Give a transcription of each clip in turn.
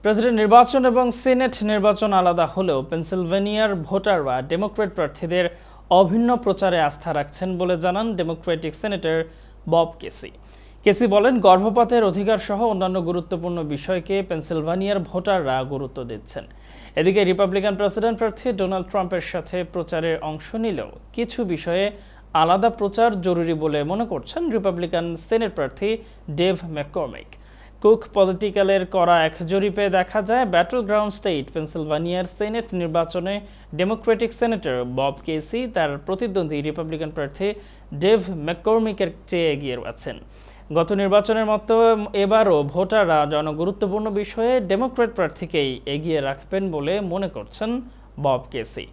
President নির্বাচন এবং senate নির্বাচন আলাদা হলেও পেনসিলভেনিয়ার ভোটাররা ডেমোক্র্যাট প্রার্থীদের অভিন্ন প্রচারে আস্থা রাখছেন বলে জানান ডেমোক্রেটিক সেনেটর বব কেসি। কেসি বলেন, গর্ভপাতের অধিকার সহ অন্যান্য গুরুত্বপূর্ণ বিষয়কে পেনসিলভানিয়ার ভোটাররা গুরুত্ব দিচ্ছেন। এদিকে রিপাবলিকান প্রেসিডেন্ট প্রার্থী ডোনাল্ড ট্রাম্পের সাথে প্রচারে অংশ নিলেও কিছু বিষয়ে আলাদা প্রচার জরুরি বলে মনে করছেন রিপাবলিকান সেনেট প্রার্থী ডেভ ম্যাককর্মিক। কুক পলিটিক্যালের করা এক জরিপে দেখা যায়, ব্যাটল গ্রাউন্ড স্টেট পেনসিলভানিয়ার সেনেট নির্বাচনে ডেমোক্রেটিক সেনেটর বব কেসি তার প্রতিদ্বন্দ্বী রিপাবলিকান প্রার্থী ডেভ ম্যাককর্মিকের চেয়ে এগিয়ে আছেন। গত নির্বাচনের মতো এবারও ভোটাররা জনগুরুত্বপূর্ণ বিষয়ে ডেমোক্র্যাট প্রার্থীকেই এগিয়ে রাখবেন বলে মনে করছেন বব কেসি।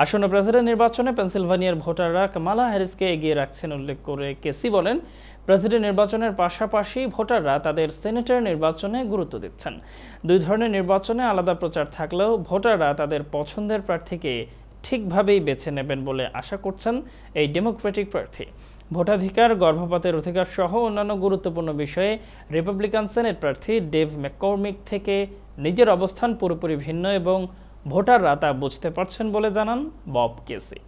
আসন্ন প্রেসিডেন্ট নির্বাচনে পেনসিলভানিয়ার ভোটাররা কামালা হ্যারিসকে এগিয়ে রাখছেন উল্লেখ করে কেসি বলেন, প্রেসিডেন্ট নির্বাচনের পাশাপাশি ভোটাররা তাদের সেনেটর নির্বাচনে গুরুত্ব দিচ্ছেন। দুই ধরনের নির্বাচনে আলাদা প্রচার থাকলেও ভোটাররা তাদের পছন্দের প্রার্থীকে ঠিকভাবেই বেছে নেবেন বলে আশা করছেন এই ডেমোক্রেটিক প্রার্থী। ভোটাধিকার, গর্ভপাতের অধিকার সহ অন্যান্য গুরুত্বপূর্ণ বিষয়ে রিপাবলিকান সেনেট প্রার্থী ডেভ ম্যাককর্মিক থেকে নিজের অবস্থান পুরোপুরি ভিন্ন এবং ভোটাররা তা বুঝতে পারছেন বলে জানান বব কেসি।